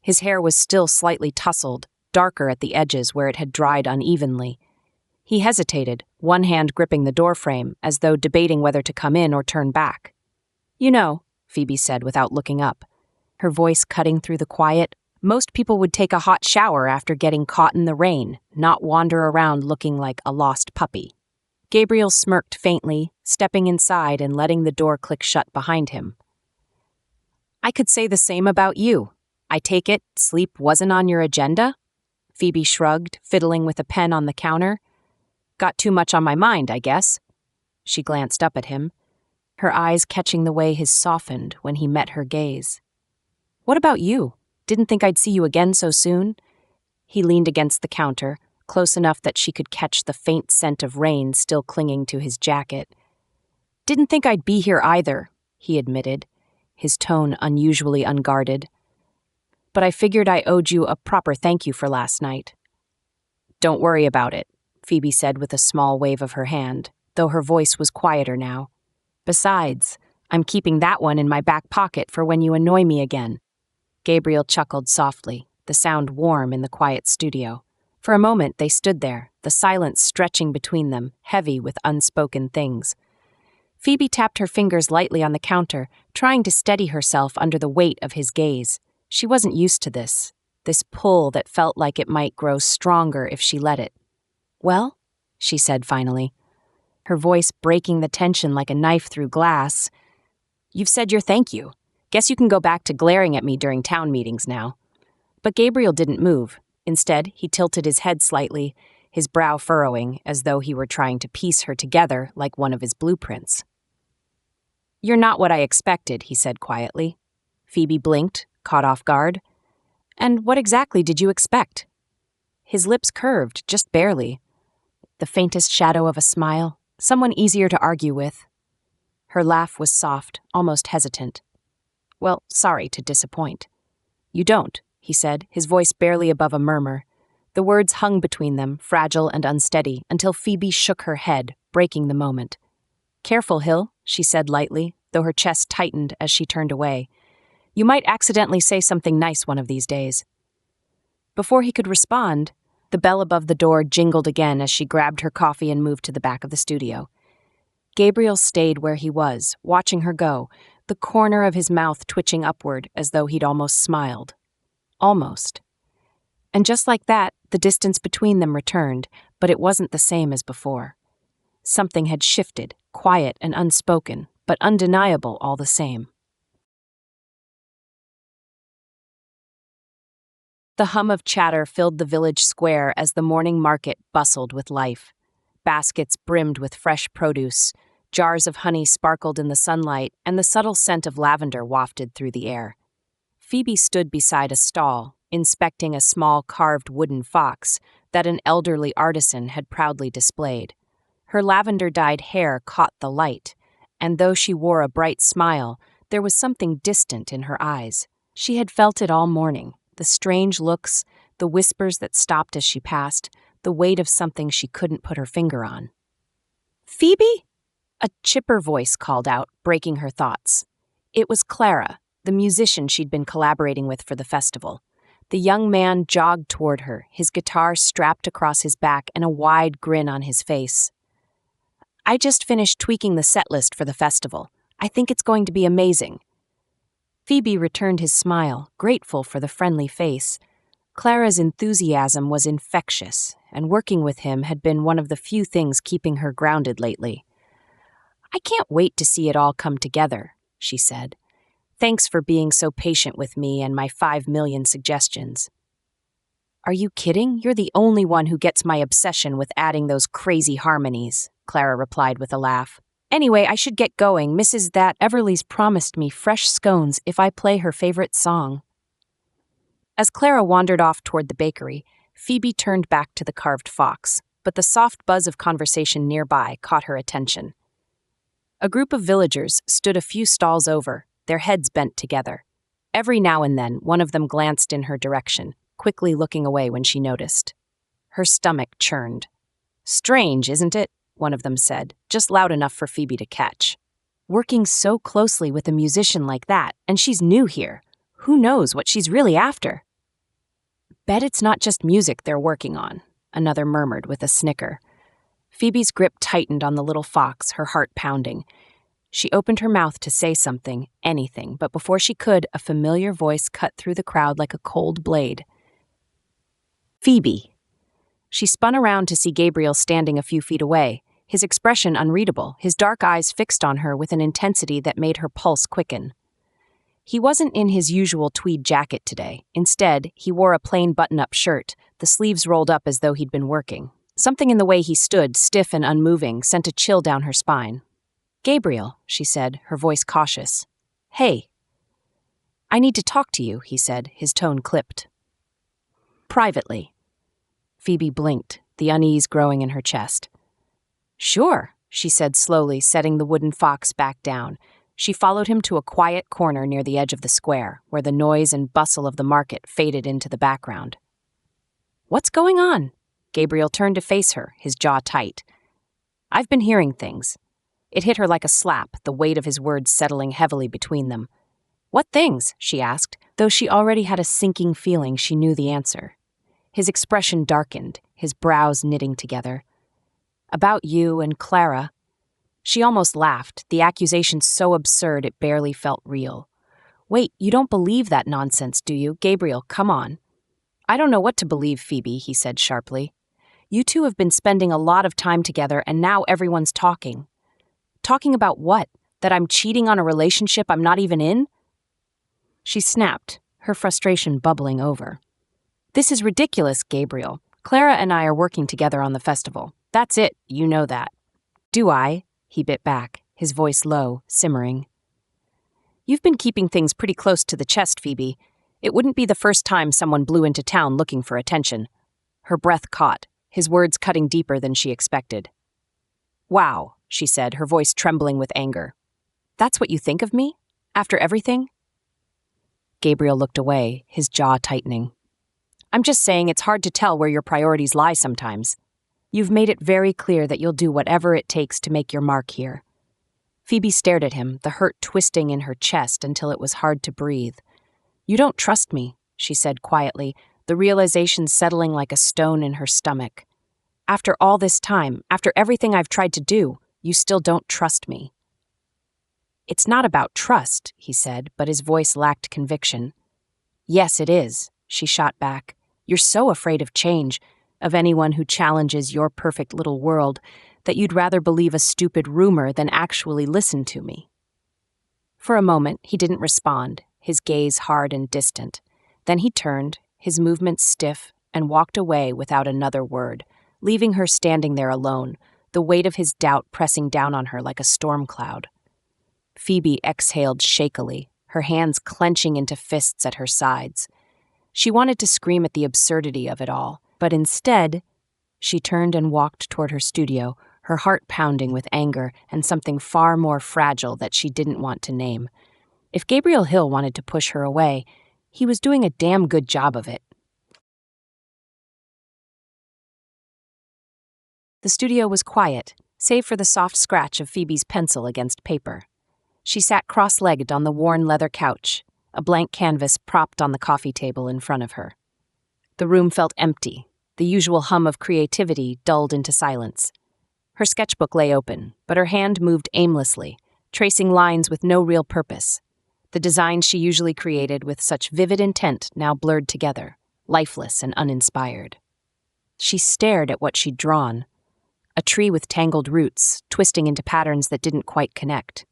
His hair was still slightly tousled, darker at the edges where it had dried unevenly. He hesitated, one hand gripping the doorframe, as though debating whether to come in or turn back. "You know," Phoebe said without looking up, her voice cutting through the quiet, "most people would take a hot shower after getting caught in the rain, not wander around looking like a lost puppy." Gabriel smirked faintly, stepping inside and letting the door click shut behind him. "I could say the same about you. I take it sleep wasn't on your agenda?" Phoebe shrugged, fiddling with a pen on the counter. "Got too much on my mind, I guess." She glanced up at him, her eyes catching the way his softened when he met her gaze. "What about you? Didn't think I'd see you again so soon?" He leaned against the counter, close enough that she could catch the faint scent of rain still clinging to his jacket. "Didn't think I'd be here either," he admitted, his tone unusually unguarded. "But I figured I owed you a proper thank you for last night." "Don't worry about it," Phoebe said with a small wave of her hand, though her voice was quieter now. "Besides, I'm keeping that one in my back pocket for when you annoy me again." Gabriel chuckled softly, the sound warm in the quiet studio. For a moment they stood there, the silence stretching between them, heavy with unspoken things. Phoebe tapped her fingers lightly on the counter, trying to steady herself under the weight of his gaze. She wasn't used to this pull that felt like it might grow stronger if she let it. "Well?" she said finally, her voice breaking the tension like a knife through glass. "You've said your thank you. Guess you can go back to glaring at me during town meetings now." But Gabriel didn't move. Instead, he tilted his head slightly, his brow furrowing as though he were trying to piece her together like one of his blueprints. "You're not what I expected," he said quietly. Phoebe blinked, caught off guard. "And what exactly did you expect?" His lips curved, just barely. The faintest shadow of a smile, someone easier to argue with. Her laugh was soft, almost hesitant. "Well, sorry to disappoint." "You don't," he said, his voice barely above a murmur. The words hung between them, fragile and unsteady, until Phoebe shook her head, breaking the moment. "Careful, Hill," she said lightly, though her chest tightened as she turned away. "You might accidentally say something nice one of these days." Before he could respond, the bell above the door jingled again as she grabbed her coffee and moved to the back of the studio. Gabriel stayed where he was, watching her go, the corner of his mouth twitching upward as though he'd almost smiled. Almost. And just like that, the distance between them returned, but it wasn't the same as before. Something had shifted, quiet and unspoken, but undeniable all the same. The hum of chatter filled the village square as the morning market bustled with life. Baskets brimmed with fresh produce, jars of honey sparkled in the sunlight, and the subtle scent of lavender wafted through the air. Phoebe stood beside a stall, inspecting a small carved wooden fox that an elderly artisan had proudly displayed. Her lavender-dyed hair caught the light, and though she wore a bright smile, there was something distant in her eyes. She had felt it all morning, the strange looks, the whispers that stopped as she passed, the weight of something she couldn't put her finger on. "Phoebe?" A chipper voice called out, breaking her thoughts. It was Clara, the musician she'd been collaborating with for the festival. The young man jogged toward her, his guitar strapped across his back and a wide grin on his face. "I just finished tweaking the set list for the festival. I think it's going to be amazing." Phoebe returned his smile, grateful for the friendly face. Clara's enthusiasm was infectious, and working with him had been one of the few things keeping her grounded lately. "I can't wait to see it all come together," she said. "Thanks for being so patient with me and my 5 million suggestions." "Are you kidding? You're the only one who gets my obsession with adding those crazy harmonies," Clara replied with a laugh. "Anyway, I should get going. Mrs. That Everly's promised me fresh scones if I play her favorite song." As Clara wandered off toward the bakery, Phoebe turned back to the carved fox, but the soft buzz of conversation nearby caught her attention. A group of villagers stood a few stalls over, their heads bent together. Every now and then, one of them glanced in her direction, quickly looking away when she noticed. Her stomach churned. "Strange, isn't it?" one of them said, just loud enough for Phoebe to catch. "Working so closely with a musician like that, and she's new here. Who knows what she's really after?" "Bet it's not just music they're working on," another murmured with a snicker. Phoebe's grip tightened on the little fox, her heart pounding. She opened her mouth to say something, anything, but before she could, a familiar voice cut through the crowd like a cold blade. "Phoebe." She spun around to see Gabriel standing a few feet away, his expression unreadable, his dark eyes fixed on her with an intensity that made her pulse quicken. He wasn't in his usual tweed jacket today. Instead, he wore a plain button-up shirt, the sleeves rolled up as though he'd been working. Something in the way he stood, stiff and unmoving, sent a chill down her spine. "Gabriel," she said, her voice cautious. "Hey." "I need to talk to you," he said, his tone clipped. "Privately." Phoebe blinked, the unease growing in her chest. "Sure," she said slowly, setting the wooden fox back down. She followed him to a quiet corner near the edge of the square, where the noise and bustle of the market faded into the background. "What's going on?" Gabriel turned to face her, his jaw tight. "I've been hearing things." It hit her like a slap, the weight of his words settling heavily between them. "What things?" she asked, though she already had a sinking feeling she knew the answer. His expression darkened, his brows knitting together. "About you and Clara." She almost laughed, the accusation so absurd it barely felt real. Wait, you don't believe that nonsense, do you? Gabriel, come on. I don't know what to believe, Phoebe, he said sharply. You two have been spending a lot of time together and now everyone's talking. Talking about what? That I'm cheating on a relationship I'm not even in? She snapped, her frustration bubbling over. This is ridiculous, Gabriel. Clara and I are working together on the festival. That's it, you know that. Do I? He bit back, his voice low, simmering. You've been keeping things pretty close to the chest, Phoebe. It wouldn't be the first time someone blew into town looking for attention. Her breath caught, his words cutting deeper than she expected. Wow, she said, her voice trembling with anger. That's what you think of me? After everything? Gabriel looked away, his jaw tightening. I'm just saying it's hard to tell where your priorities lie sometimes. You've made it very clear that you'll do whatever it takes to make your mark here. Phoebe stared at him, the hurt twisting in her chest until it was hard to breathe. You don't trust me, she said quietly, the realization settling like a stone in her stomach. After all this time, after everything I've tried to do, you still don't trust me. It's not about trust, he said, but his voice lacked conviction. Yes, it is, she shot back. You're so afraid of change, of anyone who challenges your perfect little world, that you'd rather believe a stupid rumor than actually listen to me. For a moment, he didn't respond, his gaze hard and distant. Then he turned, his movements stiff, and walked away without another word, leaving her standing there alone, the weight of his doubt pressing down on her like a storm cloud. Phoebe exhaled shakily, her hands clenching into fists at her sides. She wanted to scream at the absurdity of it all, but instead, she turned and walked toward her studio, her heart pounding with anger and something far more fragile that she didn't want to name. If Gabriel Hill wanted to push her away, he was doing a damn good job of it. The studio was quiet, save for the soft scratch of Phoebe's pencil against paper. She sat cross-legged on the worn leather couch, a blank canvas propped on the coffee table in front of her. The room felt empty, the usual hum of creativity dulled into silence. Her sketchbook lay open, but her hand moved aimlessly, tracing lines with no real purpose. The designs she usually created with such vivid intent now blurred together, lifeless and uninspired. She stared at what she'd drawn, a tree with tangled roots, twisting into patterns that didn't quite connect.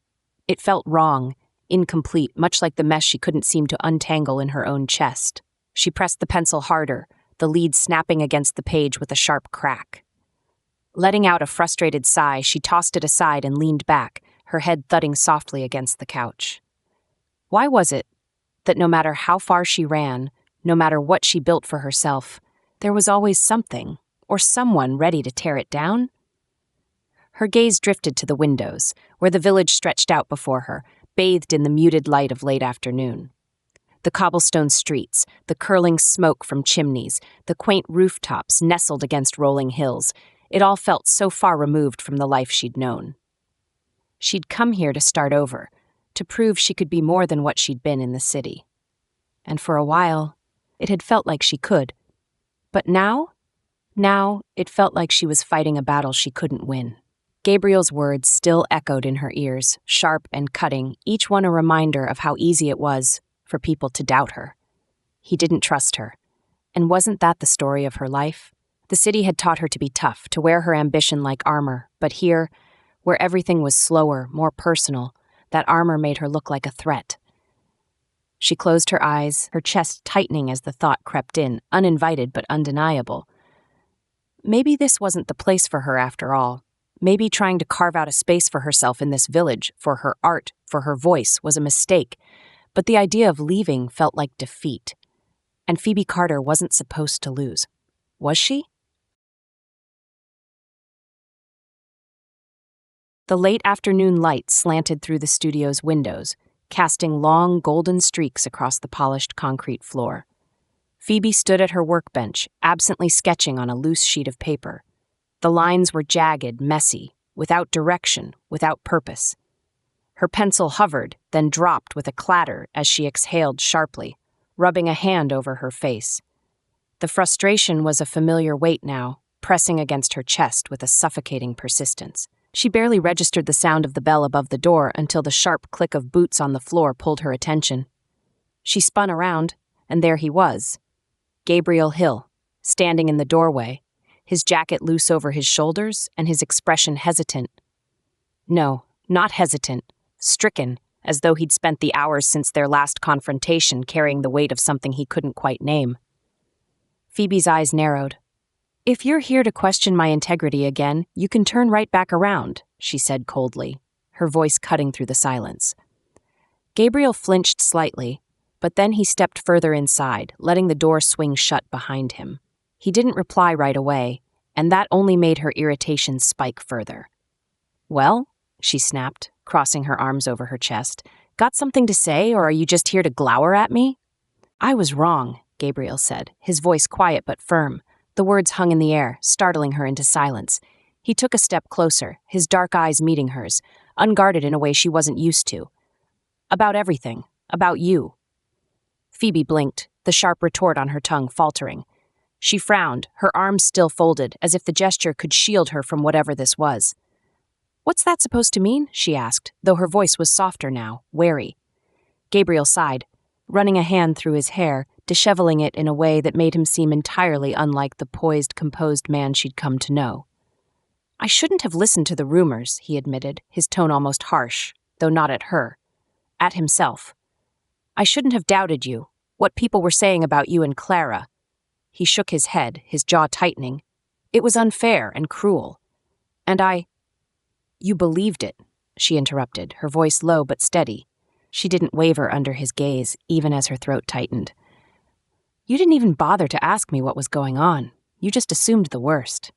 It felt wrong, incomplete, much like the mess she couldn't seem to untangle in her own chest. She pressed the pencil harder, the lead snapping against the page with a sharp crack. Letting out a frustrated sigh, she tossed it aside and leaned back, her head thudding softly against the couch. Why was it that no matter how far she ran, no matter what she built for herself, there was always something, or someone ready to tear it down? Her gaze drifted to the windows, where the village stretched out before her, bathed in the muted light of late afternoon. The cobblestone streets, the curling smoke from chimneys, the quaint rooftops nestled against rolling hills, it all felt so far removed from the life she'd known. She'd come here to start over, to prove she could be more than what she'd been in the city. And for a while, it had felt like she could. But now it felt like she was fighting a battle she couldn't win. Gabriel's words still echoed in her ears, sharp and cutting, each one a reminder of how easy it was for people to doubt her. He didn't trust her. And wasn't that the story of her life? The city had taught her to be tough, to wear her ambition like armor, but here, where everything was slower, more personal, that armor made her look like a threat. She closed her eyes, her chest tightening as the thought crept in, uninvited but undeniable. Maybe this wasn't the place for her after all. Maybe trying to carve out a space for herself in this village, for her art, for her voice, was a mistake. But the idea of leaving felt like defeat. And Phoebe Carter wasn't supposed to lose. Was she? The late afternoon light slanted through the studio's windows, casting long golden streaks across the polished concrete floor. Phoebe stood at her workbench, absently sketching on a loose sheet of paper. The lines were jagged, messy, without direction, without purpose. Her pencil hovered, then dropped with a clatter as she exhaled sharply, rubbing a hand over her face. The frustration was a familiar weight now, pressing against her chest with a suffocating persistence. She barely registered the sound of the bell above the door until the sharp click of boots on the floor pulled her attention. She spun around, and there he was, Gabriel Hill, standing in the doorway, his jacket loose over his shoulders and his expression hesitant. No, not hesitant, stricken, as though he'd spent the hours since their last confrontation carrying the weight of something he couldn't quite name. Phoebe's eyes narrowed. "If you're here to question my integrity again, you can turn right back around," she said coldly, her voice cutting through the silence. Gabriel flinched slightly, but then he stepped further inside, letting the door swing shut behind him. He didn't reply right away, and that only made her irritation spike further. "Well?" she snapped, crossing her arms over her chest. "Got something to say, or are you just here to glower at me?" "I was wrong," Gabriel said, his voice quiet but firm. The words hung in the air, startling her into silence. He took a step closer, his dark eyes meeting hers, unguarded in a way she wasn't used to. "About everything. About you." Phoebe blinked, the sharp retort on her tongue faltering. She frowned, her arms still folded, as if the gesture could shield her from whatever this was. "What's that supposed to mean?" she asked, though her voice was softer now, wary. Gabriel sighed, running a hand through his hair, disheveling it in a way that made him seem entirely unlike the poised, composed man she'd come to know. "I shouldn't have listened to the rumors," he admitted, his tone almost harsh, though not at her. At himself. "I shouldn't have doubted you, what people were saying about you and Clara." He shook his head, his jaw tightening. "It was unfair and cruel. And You believed it," she interrupted, her voice low but steady. She didn't waver under his gaze, even as her throat tightened. "You didn't even bother to ask me what was going on. You just assumed the worst."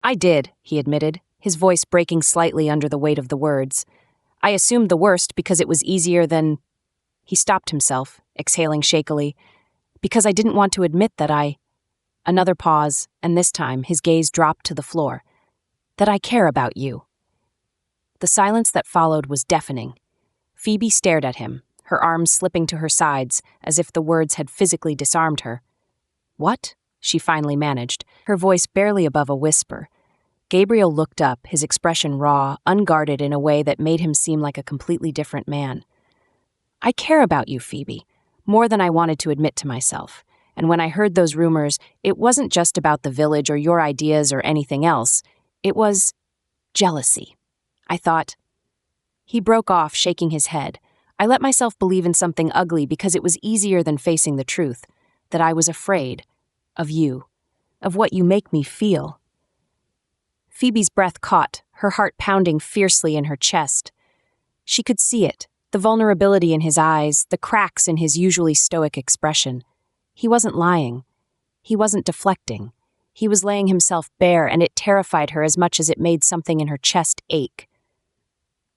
"I did," he admitted, his voice breaking slightly under the weight of the words. "I assumed the worst because it was easier than—" He stopped himself, exhaling shakily. "Because I didn't want to admit that Another pause, and this time his gaze dropped to the floor. "That I care about you." The silence that followed was deafening. Phoebe stared at him, her arms slipping to her sides as if the words had physically disarmed her. "What?" she finally managed, her voice barely above a whisper. Gabriel looked up, his expression raw, unguarded in a way that made him seem like a completely different man. "I care about you, Phoebe, more than I wanted to admit to myself. And when I heard those rumors, it wasn't just about the village or your ideas or anything else. It was jealousy. I thought—" He broke off, shaking his head. "I let myself believe in something ugly because it was easier than facing the truth, that I was afraid of you, of what you make me feel." Phoebe's breath caught, her heart pounding fiercely in her chest. She could see it, the vulnerability in his eyes, the cracks in his usually stoic expression. He wasn't lying. He wasn't deflecting. He was laying himself bare, and it terrified her as much as it made something in her chest ache.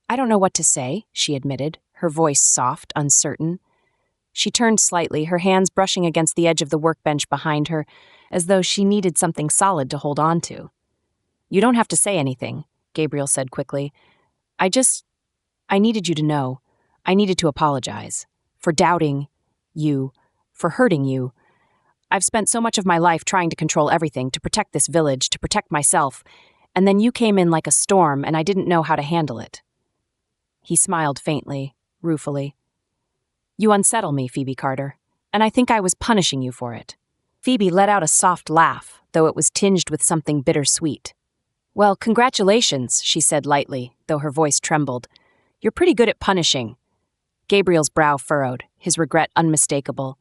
"I don't know what to say," she admitted, her voice soft, uncertain. She turned slightly, her hands brushing against the edge of the workbench behind her, as though she needed something solid to hold on to. "You don't have to say anything," Gabriel said quickly. I needed you to know. I needed to apologize. For doubting you, for hurting you. I've spent so much of my life trying to control everything, to protect this village, to protect myself, and then you came in like a storm and I didn't know how to handle it." He smiled faintly, ruefully. "You unsettle me, Phoebe Carter, and I think I was punishing you for it." Phoebe let out a soft laugh, though it was tinged with something bittersweet. "Well, congratulations," she said lightly, though her voice trembled. "You're pretty good at punishing." Gabriel's brow furrowed, his regret unmistakable.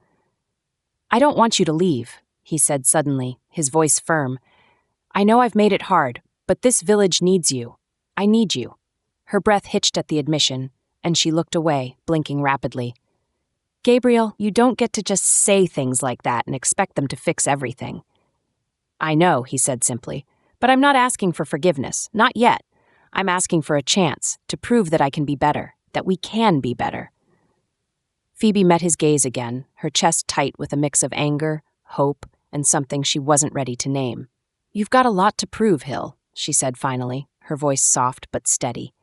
"I don't want you to leave," he said suddenly, his voice firm. "I know I've made it hard, but this village needs you. I need you." Her breath hitched at the admission, and she looked away, blinking rapidly. "Gabriel, you don't get to just say things like that and expect them to fix everything." "I know," he said simply, "but I'm not asking for forgiveness, not yet. I'm asking for a chance to prove that I can be better, that we can be better." Phoebe met his gaze again, her chest tight with a mix of anger, hope, and something she wasn't ready to name. "You've got a lot to prove, Hill," she said finally, her voice soft but steady.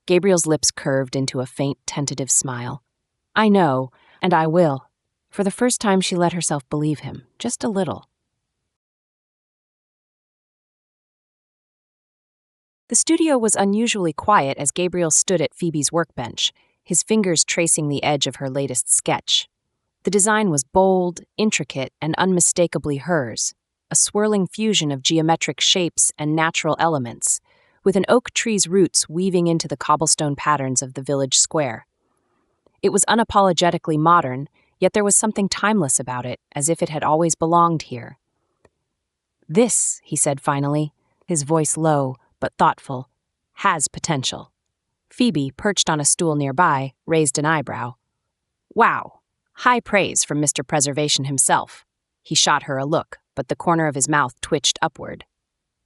Gabriel's lips curved into a faint, tentative smile. "I know, and I will." For the first time, she let herself believe him, just a little. The studio was unusually quiet as Gabriel stood at Phoebe's workbench, his fingers tracing the edge of her latest sketch. The design was bold, intricate, and unmistakably hers, a swirling fusion of geometric shapes and natural elements, with an oak tree's roots weaving into the cobblestone patterns of the village square. It was unapologetically modern, yet there was something timeless about it, as if it had always belonged here. "This," he said finally, his voice low but thoughtful, "has potential." Phoebe, perched on a stool nearby, raised an eyebrow. "Wow, high praise from Mr. Preservation himself." He shot her a look, but the corner of his mouth twitched upward.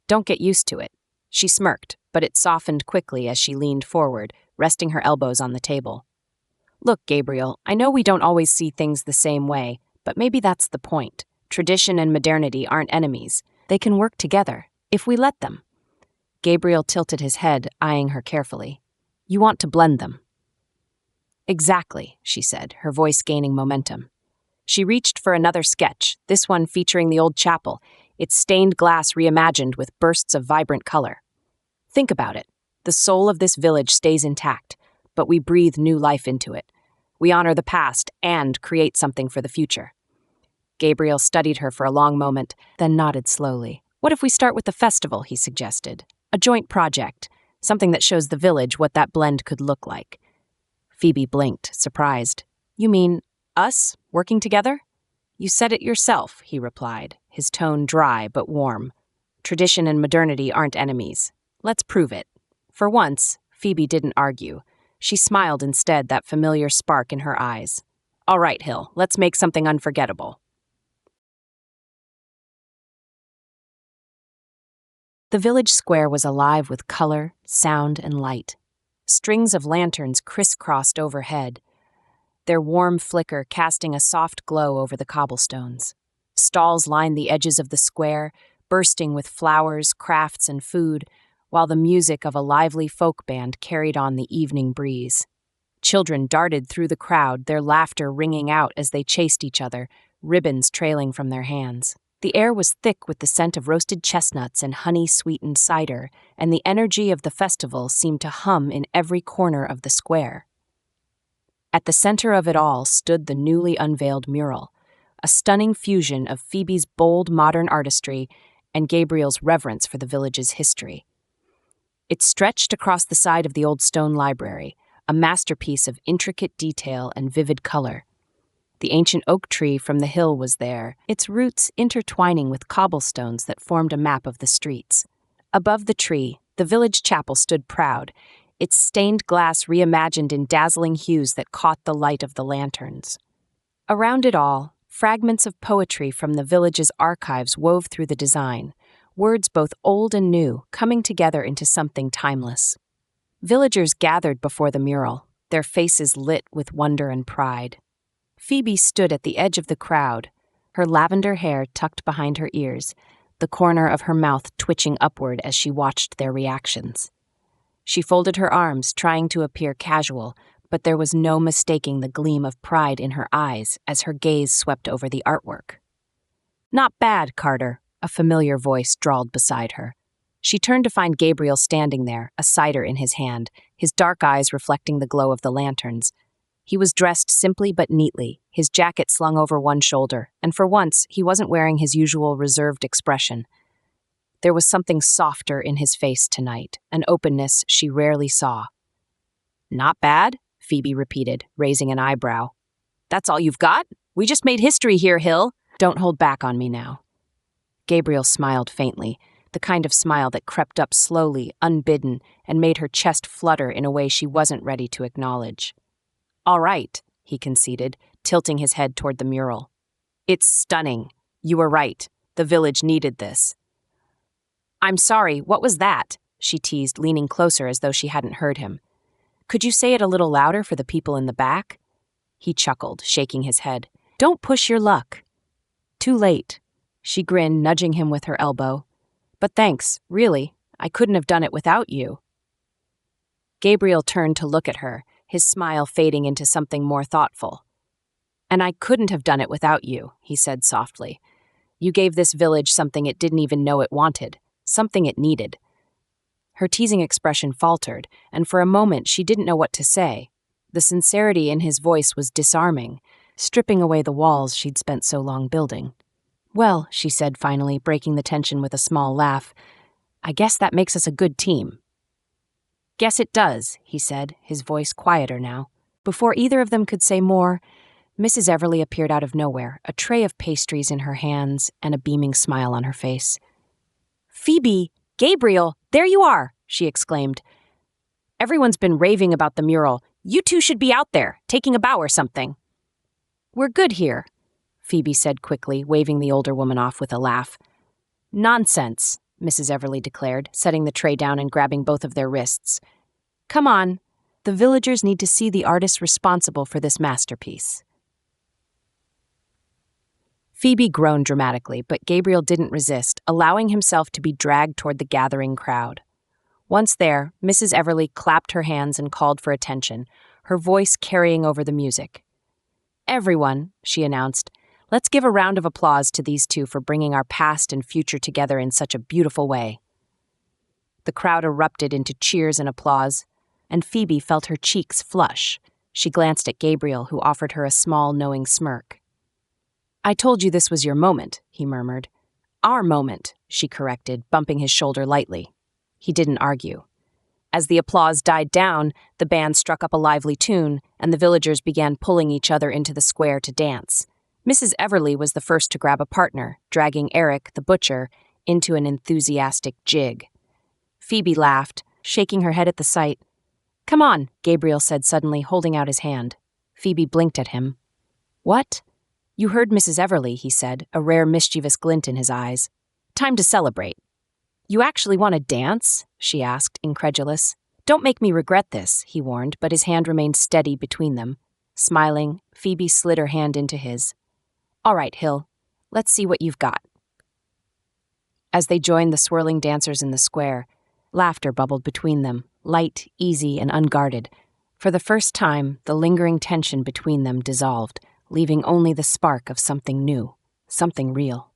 "Don't get used to it." She smirked, but it softened quickly as she leaned forward, resting her elbows on the table. "Look, Gabriel, I know we don't always see things the same way, but maybe that's the point. Tradition and modernity aren't enemies. They can work together, if we let them." Gabriel tilted his head, eyeing her carefully. "You want to blend them." "Exactly," she said, her voice gaining momentum. She reached for another sketch, this one featuring the old chapel, its stained glass reimagined with bursts of vibrant color. "Think about it. The soul of this village stays intact, but we breathe new life into it. We honor the past and create something for the future." Gabriel studied her for a long moment, then nodded slowly. "What if we start with the festival?" he suggested. "A joint project, something that shows the village what that blend could look like." Phoebe blinked, surprised. "You mean us, working together?" "You said it yourself," he replied, his tone dry but warm. "Tradition and modernity aren't enemies. Let's prove it." For once, Phoebe didn't argue. She smiled instead, that familiar spark in her eyes. "All right, Hill, let's make something unforgettable." The village square was alive with color, sound, and light. Strings of lanterns crisscrossed overhead, their warm flicker casting a soft glow over the cobblestones. Stalls lined the edges of the square, bursting with flowers, crafts, and food, while the music of a lively folk band carried on the evening breeze. Children darted through the crowd, their laughter ringing out as they chased each other, ribbons trailing from their hands. The air was thick with the scent of roasted chestnuts and honey-sweetened cider, and the energy of the festival seemed to hum in every corner of the square. At the center of it all stood the newly unveiled mural, a stunning fusion of Phoebe's bold modern artistry and Gabriel's reverence for the village's history. It stretched across the side of the old stone library, a masterpiece of intricate detail and vivid color. The ancient oak tree from the hill was there, its roots intertwining with cobblestones that formed a map of the streets. Above the tree, the village chapel stood proud, its stained glass reimagined in dazzling hues that caught the light of the lanterns. Around it all, fragments of poetry from the village's archives wove through the design, words both old and new, coming together into something timeless. Villagers gathered before the mural, their faces lit with wonder and pride. Phoebe stood at the edge of the crowd, her lavender hair tucked behind her ears, the corner of her mouth twitching upward as she watched their reactions. She folded her arms, trying to appear casual, but there was no mistaking the gleam of pride in her eyes as her gaze swept over the artwork. "Not bad, Carter," a familiar voice drawled beside her. She turned to find Gabriel standing there, a cider in his hand, his dark eyes reflecting the glow of the lanterns. He was dressed simply but neatly, his jacket slung over one shoulder, and for once, he wasn't wearing his usual reserved expression. There was something softer in his face tonight, an openness she rarely saw. "Not bad," Phoebe repeated, raising an eyebrow. "That's all you've got? We just made history here, Hill. Don't hold back on me now." Gabriel smiled faintly, the kind of smile that crept up slowly, unbidden, and made her chest flutter in a way she wasn't ready to acknowledge. "All right," he conceded, tilting his head toward the mural. "It's stunning. You were right. The village needed this." "I'm sorry, what was that?" she teased, leaning closer as though she hadn't heard him. "Could you say it a little louder for the people in the back?" He chuckled, shaking his head. "Don't push your luck." "Too late." She grinned, nudging him with her elbow. "But thanks, really. I couldn't have done it without you." Gabriel turned to look at her, his smile fading into something more thoughtful. "And I couldn't have done it without you," he said softly. "You gave this village something it didn't even know it wanted, something it needed." Her teasing expression faltered, and for a moment she didn't know what to say. The sincerity in his voice was disarming, stripping away the walls she'd spent so long building. "Well," she said finally, breaking the tension with a small laugh, "I guess that makes us a good team." "Guess it does," he said, his voice quieter now. Before either of them could say more, Mrs. Everly appeared out of nowhere, a tray of pastries in her hands and a beaming smile on her face. "Phoebe! Gabriel! There you are!" she exclaimed. "Everyone's been raving about the mural. You two should be out there, taking a bow or something." "We're good here," Phoebe said quickly, waving the older woman off with a laugh. "Nonsense," Mrs. Everly declared, setting the tray down and grabbing both of their wrists. "Come on. The villagers need to see the artist responsible for this masterpiece." Phoebe groaned dramatically, but Gabriel didn't resist, allowing himself to be dragged toward the gathering crowd. Once there, Mrs. Everly clapped her hands and called for attention, her voice carrying over the music. "Everyone," she announced, "let's give a round of applause to these two for bringing our past and future together in such a beautiful way." The crowd erupted into cheers and applause, and Phoebe felt her cheeks flush. She glanced at Gabriel, who offered her a small, knowing smirk. "I told you this was your moment," he murmured. "Our moment," she corrected, bumping his shoulder lightly. He didn't argue. As the applause died down, the band struck up a lively tune, and the villagers began pulling each other into the square to dance. Mrs. Everly was the first to grab a partner, dragging Eric, the butcher, into an enthusiastic jig. Phoebe laughed, shaking her head at the sight. "Come on," Gabriel said suddenly, holding out his hand. Phoebe blinked at him. "What?" "You heard Mrs. Everly," he said, a rare mischievous glint in his eyes. "Time to celebrate." "You actually want to dance?" she asked, incredulous. "Don't make me regret this," he warned, but his hand remained steady between them. Smiling, Phoebe slid her hand into his. "All right, Hill, let's see what you've got." As they joined the swirling dancers in the square, laughter bubbled between them, light, easy, and unguarded. For the first time, the lingering tension between them dissolved, leaving only the spark of something new, something real.